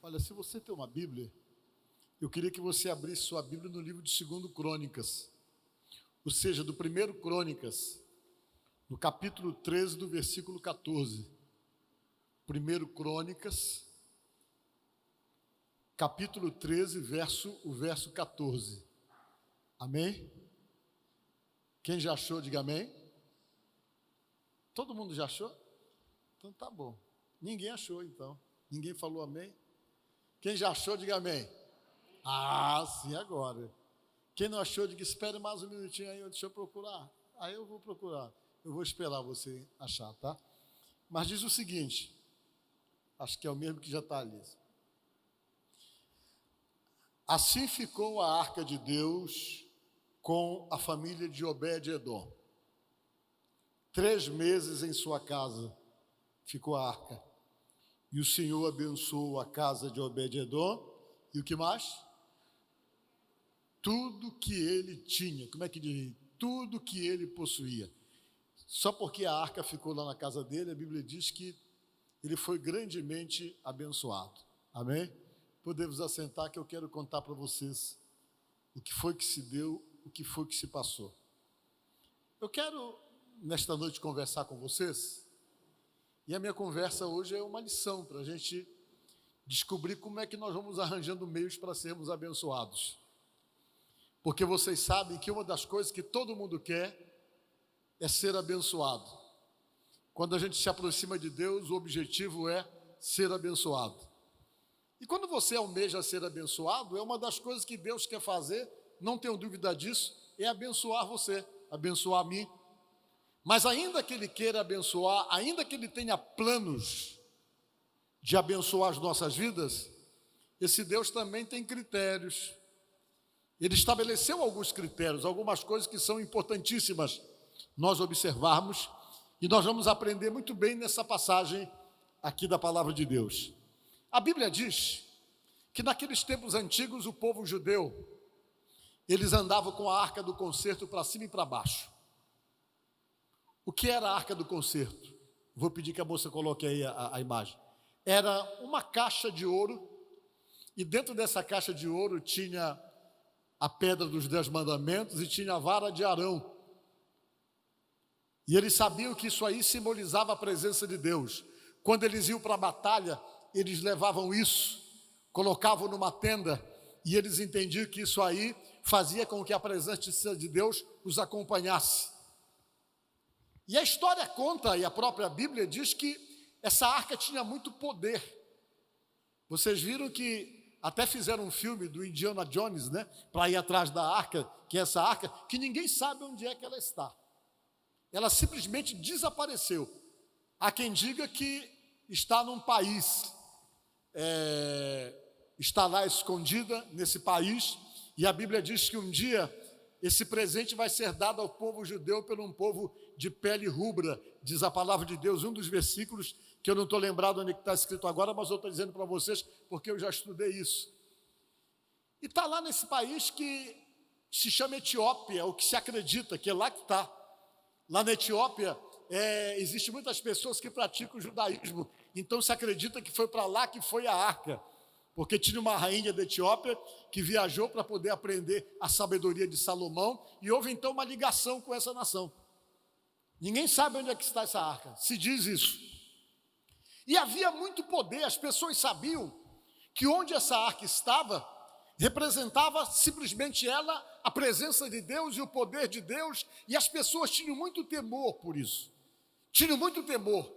Olha, se você tem uma Bíblia, eu queria que você abrisse sua Bíblia no livro de 2 Crônicas, ou seja, do 1 Crônicas, no capítulo 13, do versículo 14. 1 Crônicas, capítulo 13, o verso 14. Amém? Quem já achou, diga amém. Todo mundo já achou? Então tá bom. Ninguém achou, então. Ninguém falou amém. Quem já achou, diga amém. Ah, sim, agora. Quem não achou, diga, espere mais um minutinho aí, deixa eu procurar. Aí eu vou procurar. Eu vou esperar você achar, tá? Mas diz o seguinte, acho que é o mesmo que já está ali. Assim ficou a arca de Deus com a família de Obed-edom. 3 meses em sua casa ficou a arca. E o Senhor abençoou a casa de Obed-edom. E o que mais? Tudo que ele tinha. Como é que diz? Tudo que ele possuía. Só porque a arca ficou lá na casa dele, a Bíblia diz que ele foi grandemente abençoado. Amém? Podemos assentar que eu quero contar para vocês o que foi que se deu, o que foi que se passou. Eu quero, nesta noite, conversar com vocês. E a minha conversa hoje é uma lição para a gente descobrir como é que nós vamos arranjando meios para sermos abençoados. Porque vocês sabem que uma das coisas que todo mundo quer é ser abençoado. Quando a gente se aproxima de Deus, o objetivo é ser abençoado. E quando você almeja ser abençoado, é uma das coisas que Deus quer fazer, não tenho dúvida disso, é abençoar você, abençoar a mim. Mas ainda que Ele queira abençoar, ainda que Ele tenha planos de abençoar as nossas vidas, esse Deus também tem critérios. Ele estabeleceu alguns critérios, algumas coisas que são importantíssimas nós observarmos, e nós vamos aprender muito bem nessa passagem aqui da palavra de Deus. A Bíblia diz que naqueles tempos antigos o povo judeu, eles andavam com a arca do concerto para cima e para baixo. O que era a arca do concerto? Vou pedir que a moça coloque aí a imagem. Era uma caixa de ouro, e dentro dessa caixa de ouro tinha a pedra dos 10 mandamentos e tinha a vara de Arão. E eles sabiam que isso aí simbolizava a presença de Deus. Quando eles iam para a batalha, eles levavam isso, colocavam numa tenda, e eles entendiam que isso aí fazia com que a presença de Deus os acompanhasse. E a história conta, e a própria Bíblia diz que essa arca tinha muito poder. Vocês viram que até fizeram um filme do Indiana Jones, né? Para ir atrás da arca, que é essa arca, que ninguém sabe onde é que ela está. Ela simplesmente desapareceu. Há quem diga que está num país, está lá escondida nesse país, e a Bíblia diz que um dia esse presente vai ser dado ao povo judeu por um povo de pele rubra, diz a palavra de Deus, um dos versículos que eu não estou lembrado onde está escrito agora, mas eu estou dizendo para vocês porque eu já estudei isso. E está lá nesse país que se chama Etiópia, o que se acredita que é lá que está. Lá na Etiópia existem muitas pessoas que praticam o judaísmo, então se acredita que foi para lá que foi a arca, porque tinha uma rainha da Etiópia que viajou para poder aprender a sabedoria de Salomão, e houve então uma ligação com essa nação. Ninguém sabe onde é que está essa arca, se diz isso. E havia muito poder, as pessoas sabiam que onde essa arca estava, representava simplesmente ela, a presença de Deus e o poder de Deus, e as pessoas tinham muito temor por isso. Tinham muito temor.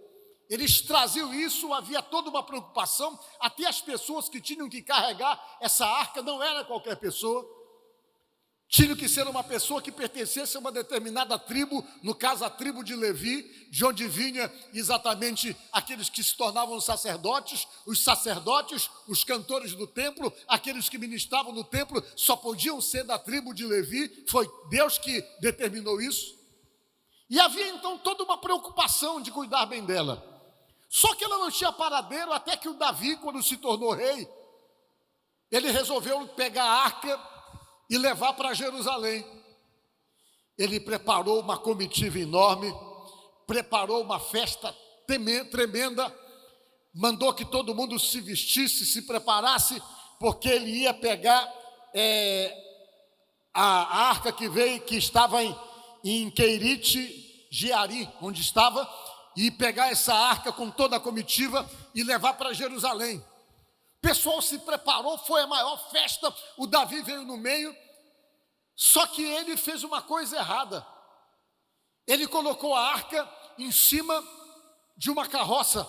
Eles traziam isso, havia toda uma preocupação, até as pessoas que tinham que carregar essa arca não era qualquer pessoa. Tinha que ser uma pessoa que pertencesse a uma determinada tribo, no caso a tribo de Levi, de onde vinha exatamente aqueles que se tornavam sacerdotes, os cantores do templo, aqueles que ministravam no templo, só podiam ser da tribo de Levi, foi Deus que determinou isso. E havia então toda uma preocupação de cuidar bem dela. Só que ela não tinha paradeiro até que o Davi, quando se tornou rei, ele resolveu pegar a arca e levar para Jerusalém. Ele preparou uma comitiva enorme, preparou uma festa tremenda, mandou que todo mundo se vestisse, se preparasse, porque ele ia pegar a arca que estava em Querite Jeari, onde estava, e pegar essa arca com toda a comitiva e levar para Jerusalém. O pessoal se preparou, foi a maior festa, o Davi veio no meio, só que ele fez uma coisa errada. Ele colocou a arca em cima de uma carroça,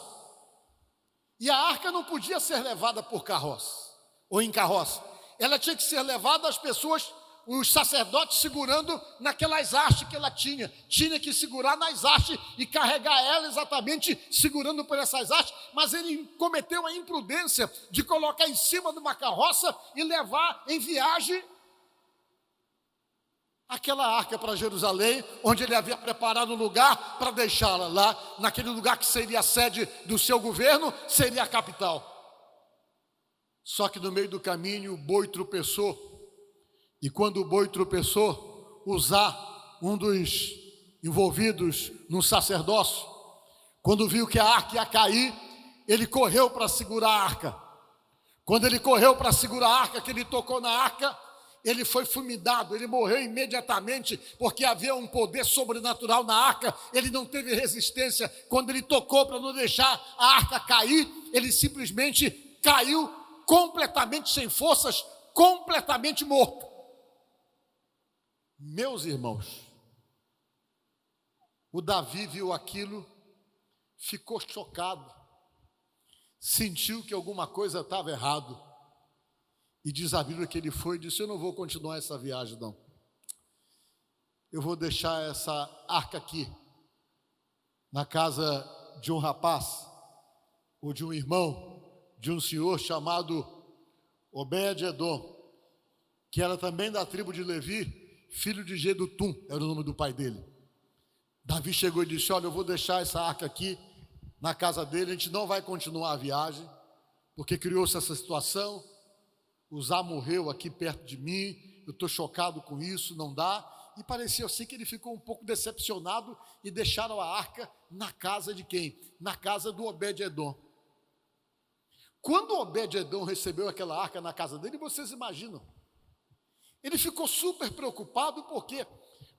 e a arca não podia ser levada por carroça, ou em carroça. Ela tinha que ser levada, as pessoas, os sacerdotes segurando naquelas hastes que ela tinha que segurar nas hastes e carregar ela exatamente segurando por essas hastes, mas ele cometeu a imprudência de colocar em cima de uma carroça e levar em viagem aquela arca para Jerusalém, onde ele havia preparado um lugar para deixá-la lá, naquele lugar que seria a sede do seu governo, seria a capital. Só que no meio do caminho o boi tropeçou, e quando o boi tropeçou, Uzá, um dos envolvidos no sacerdócio, quando viu que a arca ia cair, ele correu para segurar a arca. Quando ele correu para segurar a arca, que ele tocou na arca, ele foi fulminado, ele morreu imediatamente, porque havia um poder sobrenatural na arca, ele não teve resistência. Quando ele tocou para não deixar a arca cair, ele simplesmente caiu completamente sem forças, completamente morto. Meus irmãos, o Davi viu aquilo, ficou chocado, sentiu que alguma coisa estava errado, e diz a Bíblia que ele foi e disse: eu não vou continuar essa viagem não, eu vou deixar essa arca aqui, na casa de um rapaz, ou de um irmão, de um senhor chamado Obed-edom, que era também da tribo de Levi, filho de Jedutum, era o nome do pai dele. Davi chegou e disse: olha, eu vou deixar essa arca aqui na casa dele, a gente não vai continuar a viagem, porque criou-se essa situação, Uzá morreu aqui perto de mim, eu estou chocado com isso, não dá. E parecia assim que ele ficou um pouco decepcionado e deixaram a arca na casa de quem? Na casa do Obed-edom. Quando Obed-edom recebeu aquela arca na casa dele, vocês imaginam? Ele ficou super preocupado, por quê?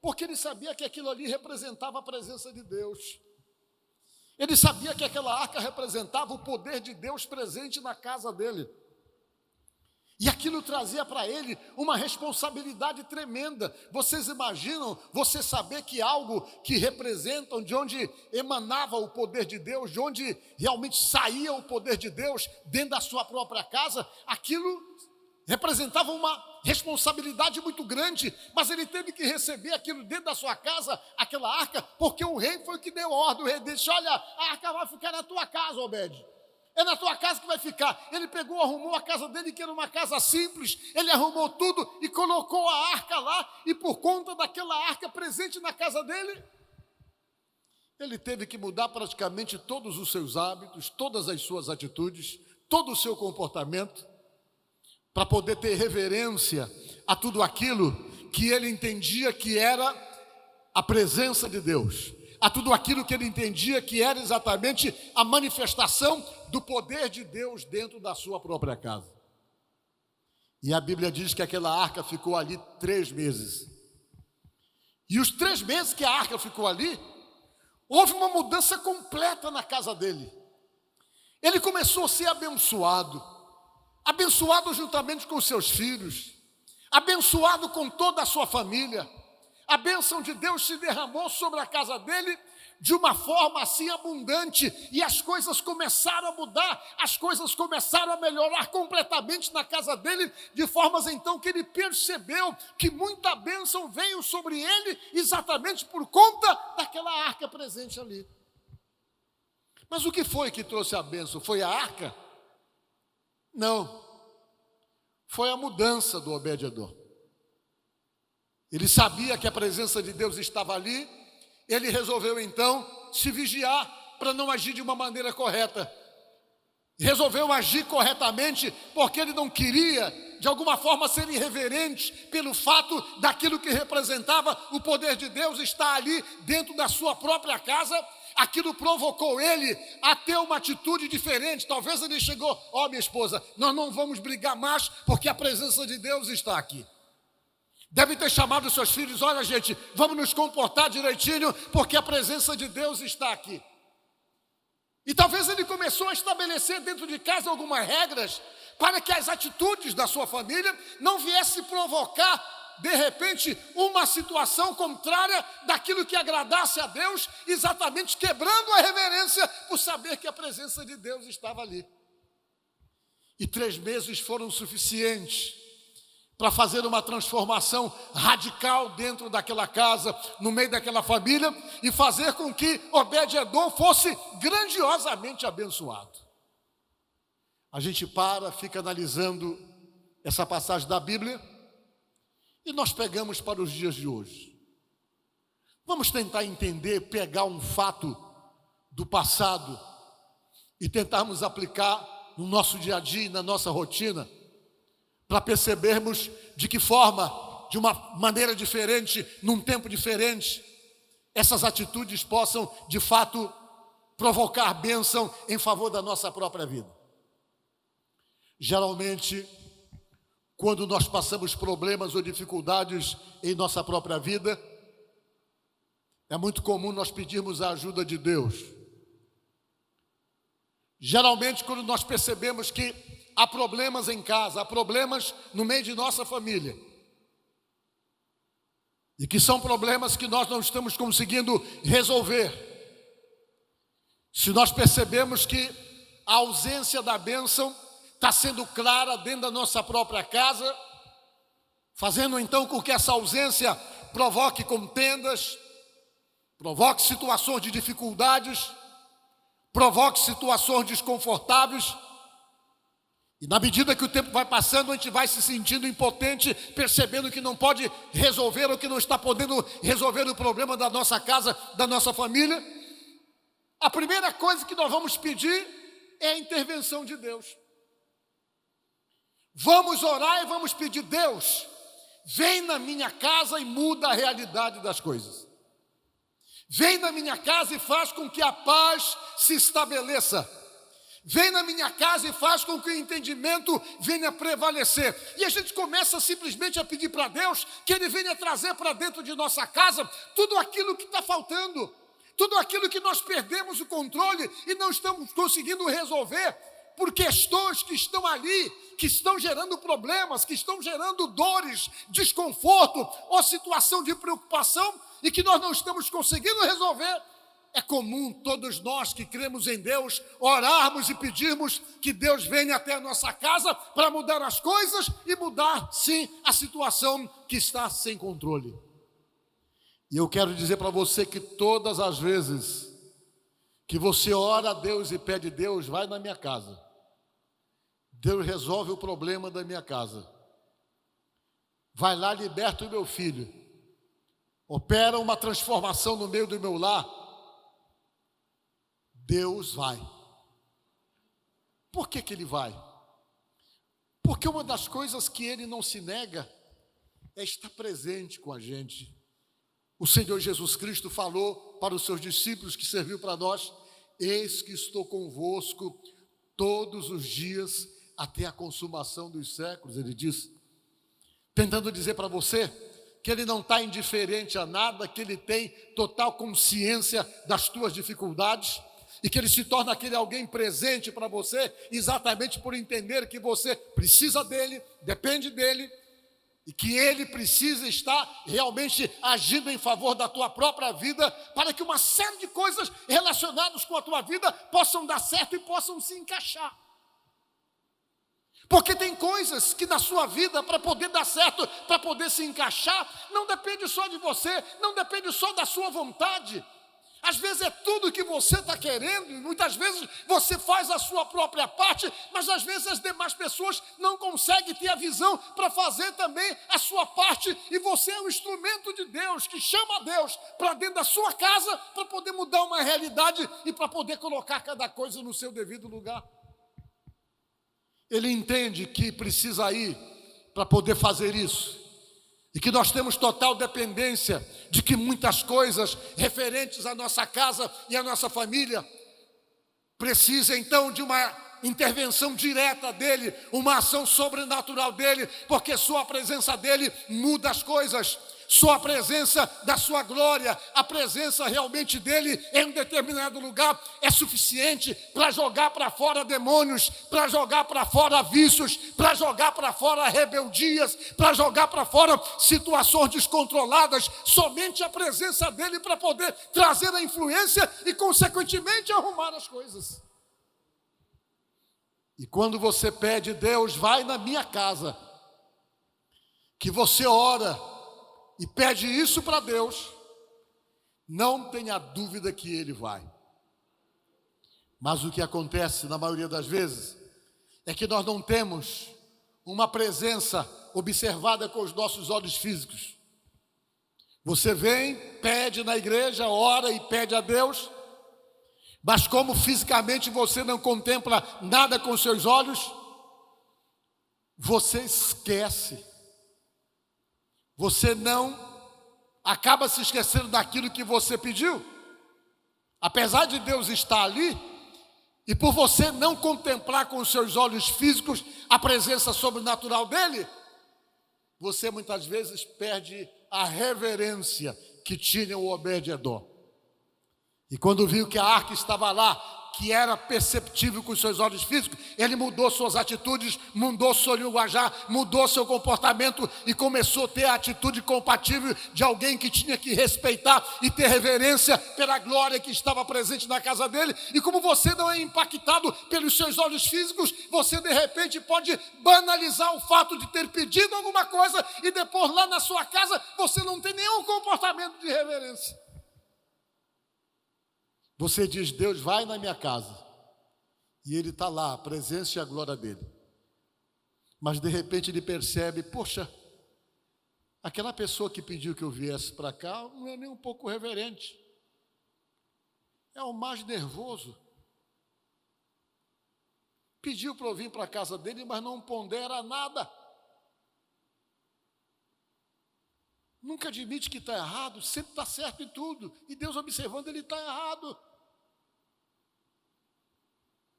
Porque ele sabia que aquilo ali representava a presença de Deus. Ele sabia que aquela arca representava o poder de Deus presente na casa dele. E aquilo trazia para ele uma responsabilidade tremenda. Vocês imaginam você saber que algo que representa, de onde emanava o poder de Deus, de onde realmente saía o poder de Deus dentro da sua própria casa, aquilo representava uma responsabilidade muito grande, mas ele teve que receber aquilo dentro da sua casa, aquela arca, porque o rei foi o que deu ordem. O rei disse: olha, a arca vai ficar na tua casa, Obed. É na tua casa que vai ficar. Ele pegou, arrumou a casa dele, que era uma casa simples, ele arrumou tudo e colocou a arca lá, e por conta daquela arca presente na casa dele, ele teve que mudar praticamente todos os seus hábitos, todas as suas atitudes, todo o seu comportamento, para poder ter reverência a tudo aquilo que ele entendia que era a presença de Deus, a tudo aquilo que ele entendia que era exatamente a manifestação do poder de Deus dentro da sua própria casa. E a Bíblia diz que aquela arca ficou ali 3 meses. E os 3 meses que a arca ficou ali, houve uma mudança completa na casa dele. Ele começou a ser abençoado, abençoado juntamente com seus filhos, abençoado com toda a sua família. A bênção de Deus se derramou sobre a casa dele de uma forma assim abundante, e as coisas começaram a mudar, as coisas começaram a melhorar completamente na casa dele, de formas então que ele percebeu que muita bênção veio sobre ele exatamente por conta daquela arca presente ali. Mas o que foi que trouxe a bênção? Foi a arca? Não, foi a mudança do Obed-edom. Ele sabia que a presença de Deus estava ali, ele resolveu então se vigiar para não agir de uma maneira correta. Resolveu agir corretamente porque ele não queria, de alguma forma, ser irreverente pelo fato daquilo que representava o poder de Deus estar ali dentro da sua própria casa. aquilo provocou ele a ter uma atitude diferente. Talvez ele chegou: ó, minha esposa, nós não vamos brigar mais porque a presença de Deus está aqui. Deve ter chamado os seus filhos: olha, gente, vamos nos comportar direitinho porque a presença de Deus está aqui. E talvez ele começou a estabelecer dentro de casa algumas regras para que as atitudes da sua família não viessem provocar, de repente, uma situação contrária daquilo que agradasse a Deus, exatamente quebrando a reverência por saber que a presença de Deus estava ali. E 3 meses foram suficientes para fazer uma transformação radical dentro daquela casa, no meio daquela família, e fazer com que Obed-Edom fosse grandiosamente abençoado. A gente fica analisando essa passagem da Bíblia, e nós pegamos para os dias de hoje. Vamos tentar entender, pegar um fato do passado e tentarmos aplicar no nosso dia a dia, na nossa rotina, para percebermos de que forma, de uma maneira diferente, num tempo diferente, essas atitudes possam, de fato, provocar bênção em favor da nossa própria vida. Geralmente, quando nós passamos problemas ou dificuldades em nossa própria vida, é muito comum nós pedirmos a ajuda de Deus. Geralmente, quando nós percebemos que há problemas em casa, há problemas no meio de nossa família, e que são problemas que nós não estamos conseguindo resolver, se nós percebemos que a ausência da bênção está sendo clara dentro da nossa própria casa, fazendo então com que essa ausência provoque contendas, provoque situações de dificuldades, provoque situações desconfortáveis, e na medida que o tempo vai passando, a gente vai se sentindo impotente, percebendo que não pode resolver ou que não está podendo resolver o problema da nossa casa, da nossa família. A primeira coisa que nós vamos pedir é a intervenção de Deus. Vamos orar e vamos pedir: Deus, vem na minha casa e muda a realidade das coisas. Vem na minha casa e faz com que a paz se estabeleça. Vem na minha casa e faz com que o entendimento venha prevalecer. E a gente começa simplesmente a pedir para Deus que Ele venha trazer para dentro de nossa casa tudo aquilo que está faltando, tudo aquilo que nós perdemos o controle e não estamos conseguindo resolver por questões que estão ali, que estão gerando problemas, que estão gerando dores, desconforto ou situação de preocupação e que nós não estamos conseguindo resolver. É comum todos nós que cremos em Deus orarmos e pedirmos que Deus venha até a nossa casa para mudar as coisas e mudar, sim, a situação que está sem controle. E eu quero dizer para você que todas as vezes que você ora a Deus e pede: Deus, vai na minha casa, Deus resolve o problema da minha casa, vai lá, liberta o meu filho, opera uma transformação no meio do meu lar, Deus vai. Por que Ele vai? Porque uma das coisas que Ele não se nega é estar presente com a gente. O Senhor Jesus Cristo falou para os seus discípulos, que serviu para nós: eis que estou convosco todos os dias até a consumação dos séculos. Ele disse, tentando dizer para você que Ele não está indiferente a nada, que Ele tem total consciência das tuas dificuldades, e que Ele se torna aquele alguém presente para você, exatamente por entender que você precisa dEle, depende dEle, e que Ele precisa estar realmente agindo em favor da tua própria vida, para que uma série de coisas relacionadas com a tua vida possam dar certo e possam se encaixar. Porque tem coisas que na sua vida, para poder dar certo, para poder se encaixar, não depende só de você, não depende só da sua vontade. Às vezes é tudo que você está querendo, e muitas vezes você faz a sua própria parte, mas às vezes as demais pessoas não conseguem ter a visão para fazer também a sua parte, e você é um instrumento de Deus, que chama a Deus para dentro da sua casa, para poder mudar uma realidade e para poder colocar cada coisa no seu devido lugar. Ele entende que precisa ir para poder fazer isso, E que nós temos total dependência de que muitas coisas referentes à nossa casa e à nossa família precisa então de uma intervenção direta dele, uma ação sobrenatural dele, porque só a presença dele muda as coisas. Só a presença da sua glória, a presença realmente dele em um determinado lugar é suficiente para jogar para fora demônios, para jogar para fora vícios, para jogar para fora rebeldias, para jogar para fora situações descontroladas. Somente a presença dele para poder trazer a influência e, consequentemente, arrumar as coisas. E quando você pede, Deus, vai na minha casa, que você ora e pede isso para Deus, não tenha dúvida que Ele vai. Mas o que acontece na maioria das vezes é que nós não temos uma presença observada com os nossos olhos físicos. Você vem, pede na igreja, ora e pede a Deus, mas como fisicamente você não contempla nada com seus olhos, você esquece. Você não acaba se esquecendo daquilo que você pediu. Apesar de Deus estar ali, e por você não contemplar com os seus olhos físicos a presença sobrenatural dele, você muitas vezes perde a reverência que tinha o Obed-edom. E quando viu que a arca estava lá, que era perceptível com os seus olhos físicos, ele mudou suas atitudes, mudou seu linguajar, mudou seu comportamento e começou a ter a atitude compatível de alguém que tinha que respeitar e ter reverência pela glória que estava presente na casa dele. E como você não é impactado pelos seus olhos físicos, você de repente pode banalizar o fato de ter pedido alguma coisa e depois lá na sua casa você não tem nenhum comportamento de reverência. Você diz, Deus, vai na minha casa. E ele está lá, a presença e a glória dele. Mas de repente ele percebe, poxa, aquela pessoa que pediu que eu viesse para cá não é nem um pouco reverente. É o mais nervoso. Pediu para eu vir para a casa dele, mas não pondera nada. Nunca admite que está errado, sempre está certo em tudo. E Deus observando, ele está errado.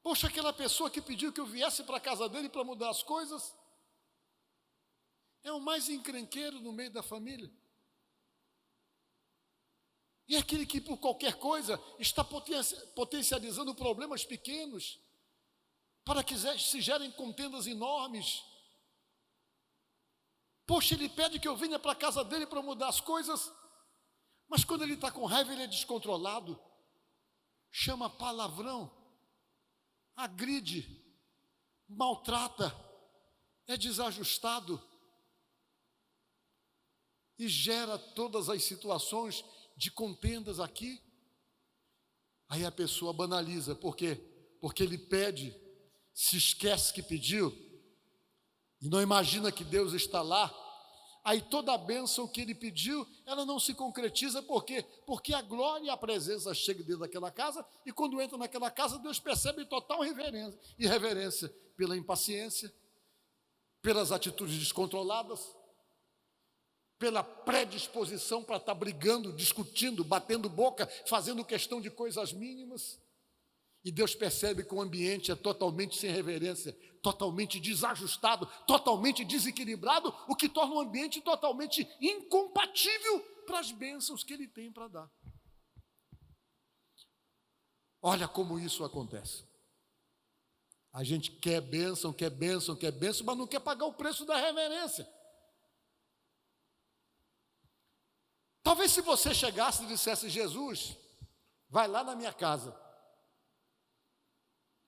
Poxa, aquela pessoa que pediu que eu viesse para a casa dele para mudar as coisas, é o mais encrenqueiro no meio da família. E é aquele que por qualquer coisa está potencializando problemas pequenos, para que se gerem contendas enormes. Poxa, ele pede que eu venha para a casa dele para mudar as coisas, mas quando ele está com raiva, ele é descontrolado, chama palavrão, agride, maltrata, é desajustado e gera todas as situações de contendas aqui. Aí a pessoa banaliza, por quê? Porque ele pede, se esquece que pediu, e não imagina que Deus está lá. Aí toda a bênção que ele pediu, ela não se concretiza. Por quê? Porque a glória e a presença chegam dentro daquela casa, e quando entra naquela casa, Deus percebe total irreverência pela impaciência, pelas atitudes descontroladas, pela predisposição para estar brigando, discutindo, batendo boca, fazendo questão de coisas mínimas. E Deus percebe que o ambiente é totalmente sem reverência, totalmente desajustado, totalmente desequilibrado, o que torna o ambiente totalmente incompatível para as bênçãos que Ele tem para dar. Olha como isso acontece. A gente quer bênção, mas não quer pagar o preço da reverência. Talvez se você chegasse e dissesse, Jesus, vai lá na minha casa,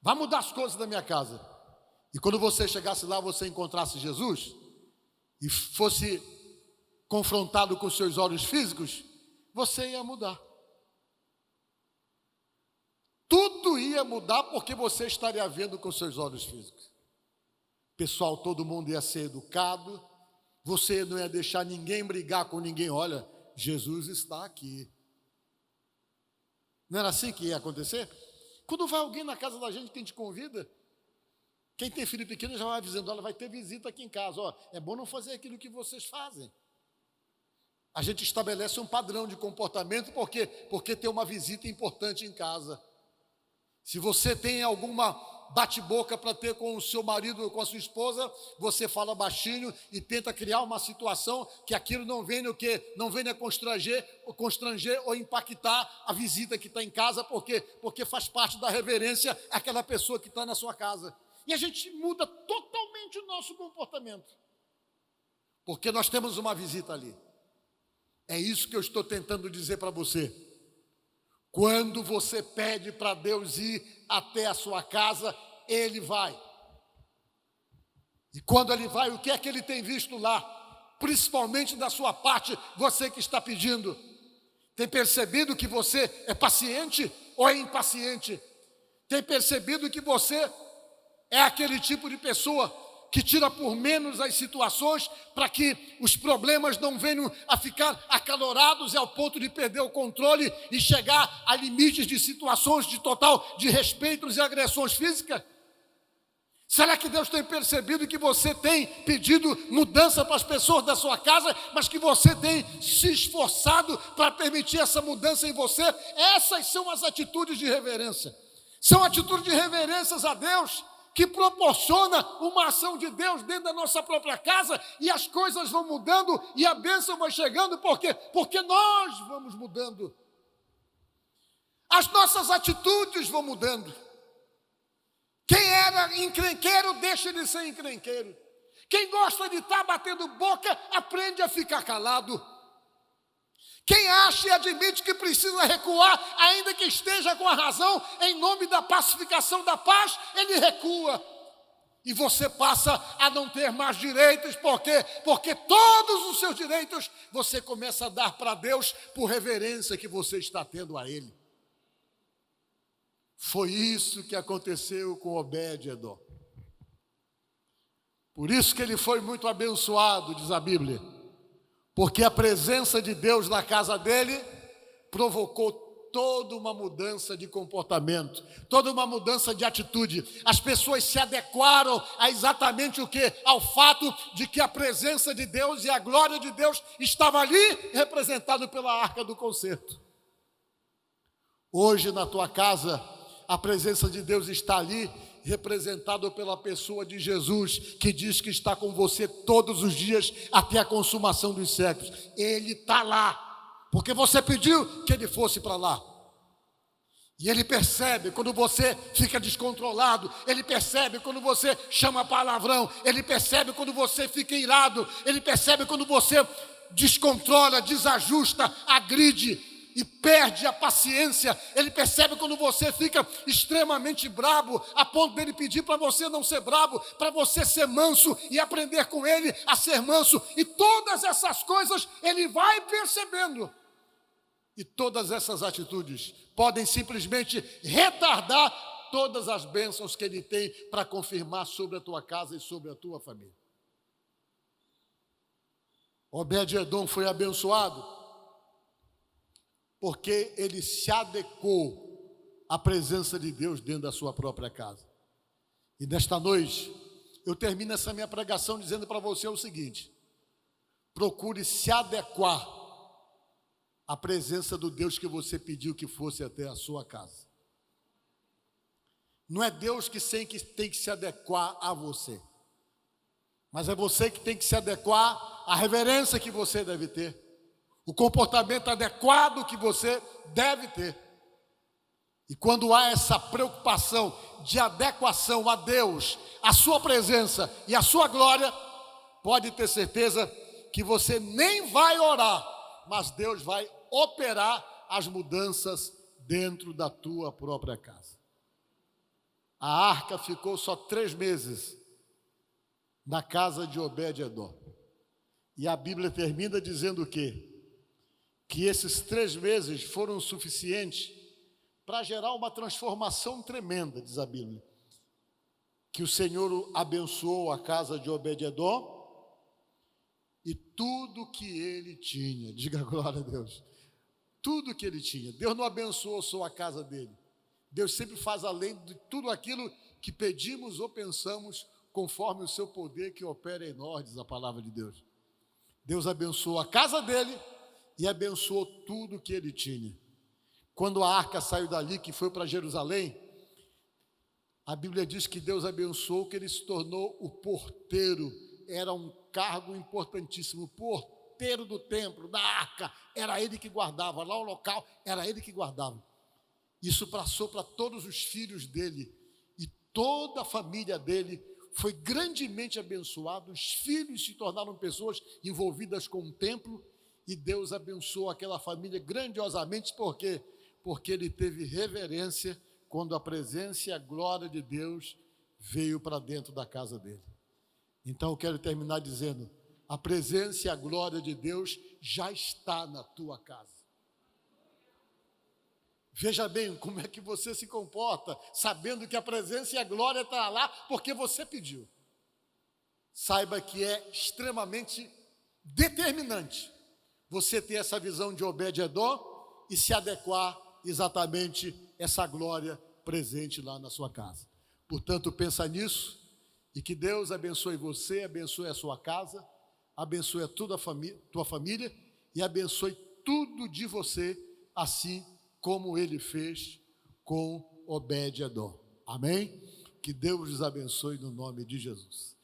vai mudar as coisas da minha casa. E quando você chegasse lá, você encontrasse Jesus e fosse confrontado com seus olhos físicos, você ia mudar. Tudo ia mudar porque você estaria vendo com seus olhos físicos. Pessoal, todo mundo ia ser educado, você não ia deixar ninguém brigar com ninguém. Olha, Jesus está aqui. Não era assim que ia acontecer? Quando vai alguém na casa da gente que a gente convida, quem tem filho pequeno já vai avisando, olha, vai ter visita aqui em casa, ó, é bom não fazer aquilo que vocês fazem. A gente estabelece um padrão de comportamento porque tem uma visita importante em casa. Se você tem alguma bate-boca para ter com o seu marido ou com a sua esposa, você fala baixinho e tenta criar uma situação que aquilo não venha constranger ou impactar a visita que está em casa, porque faz parte da reverência àquela pessoa que está na sua casa. E a gente muda totalmente o nosso comportamento, porque nós temos uma visita ali. É isso que eu estou tentando dizer para você. Quando você pede para Deus ir até a sua casa, Ele vai. E quando Ele vai, o que é que Ele tem visto lá? Principalmente da sua parte, você que está pedindo. Tem percebido que você é paciente ou é impaciente? Tem percebido que você é aquele tipo de pessoa que tira por menos as situações para que os problemas não venham a ficar acalorados e ao ponto de perder o controle e chegar a limites de situações de total desrespeitos e agressões físicas? Será que Deus tem percebido que você tem pedido mudança para as pessoas da sua casa, mas que você tem se esforçado para permitir essa mudança em você? Essas são as atitudes de reverência. São atitudes de reverências a Deus que proporciona uma ação de Deus dentro da nossa própria casa, e as coisas vão mudando e a bênção vai chegando, porque nós vamos mudando. As nossas atitudes vão mudando. Quem era encrenqueiro, deixa de ser encrenqueiro. Quem gosta de estar batendo boca, aprende a ficar calado. Quem acha e admite que precisa recuar, ainda que esteja com a razão, em nome da pacificação da paz, ele recua. E você passa a não ter mais direitos, porque todos os seus direitos você começa a dar para Deus por reverência que você está tendo a Ele. Foi isso que aconteceu com Obed-edom. Por isso que ele foi muito abençoado, diz a Bíblia. Porque a presença de Deus na casa dele provocou toda uma mudança de comportamento, toda uma mudança de atitude. As pessoas se adequaram a exatamente o quê? Ao fato de que a presença de Deus e a glória de Deus estava ali, representado pela arca do concerto. Hoje na tua casa, a presença de Deus está ali, representado pela pessoa de Jesus, que diz que está com você todos os dias até a consumação dos séculos. Ele está lá, porque você pediu que ele fosse para lá. E ele percebe quando você fica descontrolado, ele percebe quando você chama palavrão, ele percebe quando você fica irado, ele percebe quando você descontrola, desajusta, agride e perde a paciência. Ele percebe quando você fica extremamente brabo, a ponto dele pedir para você não ser brabo, para você ser manso e aprender com ele a ser manso. E todas essas coisas ele vai percebendo. E todas essas atitudes podem simplesmente retardar todas as bênçãos que ele tem para confirmar sobre a tua casa e sobre a tua família. Obed-edom foi abençoado porque ele se adequou à presença de Deus dentro da sua própria casa. E nesta noite, eu termino essa minha pregação dizendo para você o seguinte: procure se adequar à presença do Deus que você pediu que fosse até a sua casa. Não é Deus que tem que se adequar a você, mas é você que tem que se adequar à reverência que você deve ter, o comportamento adequado que você deve ter. E quando há essa preocupação de adequação a Deus, a sua presença e a sua glória, pode ter certeza que você nem vai orar, mas Deus vai operar as mudanças dentro da tua própria casa. A arca ficou só 3 meses na casa de Obed-edom. E a Bíblia termina dizendo o quê? Que esses 3 meses foram suficientes para gerar uma transformação tremenda, diz a Bíblia. Que o Senhor abençoou a casa de Obed-edom e tudo que ele tinha. Diga glória a Deus. Tudo que ele tinha. Deus não abençoou só a casa dele. Deus sempre faz além de tudo aquilo que pedimos ou pensamos, conforme o seu poder que opera em nós, diz a palavra de Deus. Deus abençoou a casa dele e abençoou tudo que ele tinha. Quando a arca saiu dali, que foi para Jerusalém, a Bíblia diz que Deus abençoou, que ele se tornou o porteiro. Era um cargo importantíssimo, o porteiro do templo, da arca, era ele que guardava, lá o local, era ele que guardava. Isso passou para todos os filhos dele, e toda a família dele foi grandemente abençoada. Os filhos se tornaram pessoas envolvidas com o templo, e Deus abençoou aquela família grandiosamente, por quê? Porque ele teve reverência quando a presença e a glória de Deus veio para dentro da casa dele. Então eu quero terminar dizendo, a presença e a glória de Deus já está na tua casa. Veja bem como é que você se comporta, sabendo que a presença e a glória está lá, porque você pediu. Saiba que é extremamente determinante você ter essa visão de Obed-edom e se adequar exatamente essa glória presente lá na sua casa. Portanto, pensa nisso, e que Deus abençoe você, abençoe a sua casa, abençoe a toda a tua família, e abençoe tudo de você, assim como ele fez com Obed-edom. Amém? Que Deus os abençoe no nome de Jesus.